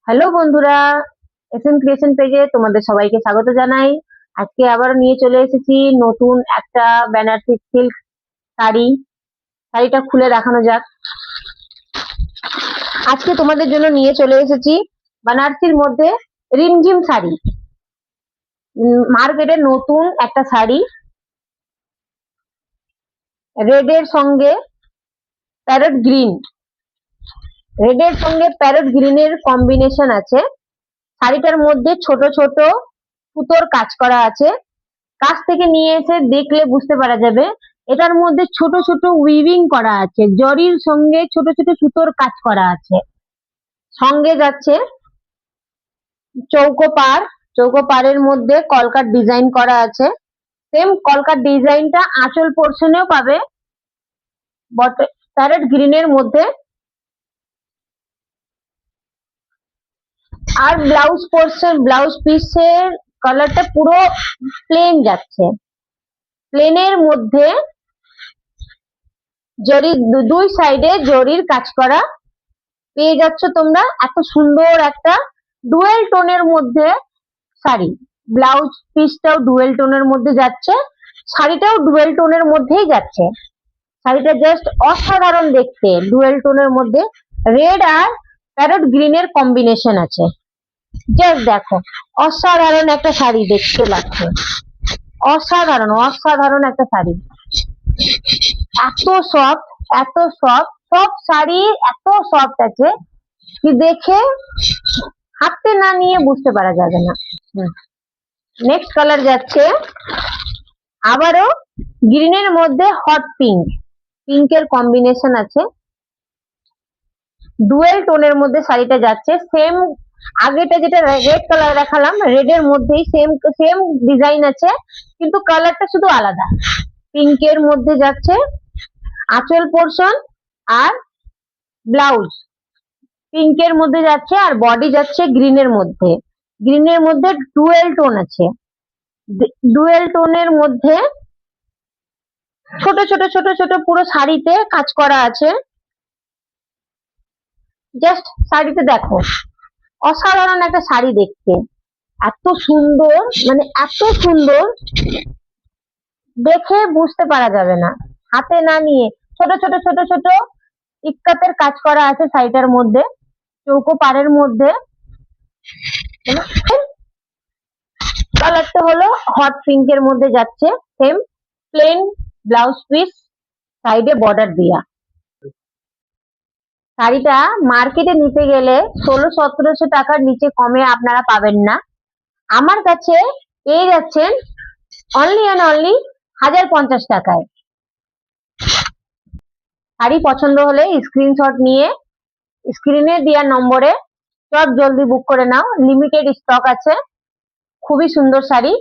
Hello বন্ধুরা, SM creation পেজে তোমাদের সবাইকে স্বাগত জানাই। আজকে আবার নিয়ে চলে এসেছি নতুন একটা বেনারসি সিল্ক শাড়ি। শাড়িটা খুলে দেখানো যাক। আজকে তোমাদের জন্য নিয়ে চলে এসেছি বেনারসির মধ্যে রিমঝিম শাড়ি। মার্কেটে নতুন একটা শাড়ি, রেড এর সঙ্গে প্যারট গ্রিন, রেড এর সঙ্গে প্যারট গ্রিনের কম্বিনেশন আছে। শাড়িটার মধ্যে ছোট ছোট সুতোর কাজ করা আছে। কাছ থেকে নিয়ে এসে দেখলে বুঝতে পারা যাবে এটার মধ্যে ছোট ছোট উইভিং করা আছে, জরির সঙ্গে ছোট ছোট সুতোর কাজ করা আছে। সঙ্গে যাচ্ছে চৌকো পাড়, চৌকো পাড়ের মধ্যে কলকার ডিজাইন করা আছে। সেম কলকার ডিজাইনটা আঁচল পোর্শনেও পাবে, বট প্যারেট গ্রিনের মধ্যে। আর ব্লাউজ পোর্শন, ব্লাউজ পিসের কালারটা পুরো প্লেন যাচ্ছে। প্লেনের মধ্যে জরি, দুই সাইডে জরির কাজ করা পেয়ে যাচ্ছ তোমরা। এত সুন্দর একটা ডুয়েল টোনের মধ্যে শাড়ি। ব্লাউজ পিসটাও ডুয়েল টোনের মধ্যে যাচ্ছে, শাড়িটাও ডুয়েল টোনের মধ্যেই যাচ্ছে। শাড়িটা জাস্ট অসাধারণ দেখতে, ডুয়েল টোনের মধ্যে রেড আর প্যারট গ্রিনের কম্বিনেশন আছে। জাস্ট দেখো, অসাধারণ একটা শাড়ি দেখতে লাগছে। অসাধারণ অসাধারণ একটা শাড়ি, এত সফট, এত সফট। সব শাড়ি এত সফট আছে কি দেখে হাতে না নিয়ে বুঝতে পারা যাবে না। নেক্সট কালার যাচ্ছে আবারও গ্রিনের মধ্যে হট পিঙ্ক, পিঙ্কের কম্বিনেশন আছে। ডুয়েল টোনের মধ্যে শাড়িটা যাচ্ছে। সেম আগেটা যেটা রেড কালার দেখালাম, রেড এর মধ্যেই সেম সেম ডিজাইন আছে, কিন্তু কালারটা শুধু আলাদা। পিঙ্কের মধ্যে যাচ্ছে আঁচল পোর্শন, আর ব্লাউজ পিঙ্কের মধ্যে যাচ্ছে, আর বডি যাচ্ছে গ্রিনের মধ্যে। গ্রিনের মধ্যে ডুয়েল টোন আছে। ডুয়েল টোনের মধ্যে ছোট ছোট ছোট ছোট পুরো শাড়িতে কাজ করা আছে। জাস্ট শাড়িতে দেখো, অসাধারণ একটা শাড়ি দেখতে, এত সুন্দর, মানে এত সুন্দর দেখে বুঝতে পারা যাবে না হাতে না নিয়ে। ছোট ছোট ছোট ছোট ইক্কাতের কাজ করা আছে শাড়িটার মধ্যে, চৌকো পাড়ের মধ্যে। কালারটা হলো হট পিঙ্কের মধ্যে যাচ্ছে। সেম প্লেন ব্লাউজ পিস, সাইডে বর্ডার দিয়া। শাড়িটা মার্কেটে নিতে গেলে 1600-1700 টাকার নিচে কমে আপনারা পাবেন না। আমার কাছে পেয়ে যাচ্ছেন অনলি অ্যান্ড অনলি 1050 টাকায়। শাড়ি পছন্দ হলে স্ক্রিনশট নিয়ে স্ক্রিনে দেওয়া নম্বরে চট জলদি বুক করে নাও, লিমিটেড স্টক আছে। খুবই সুন্দর শাড়ি।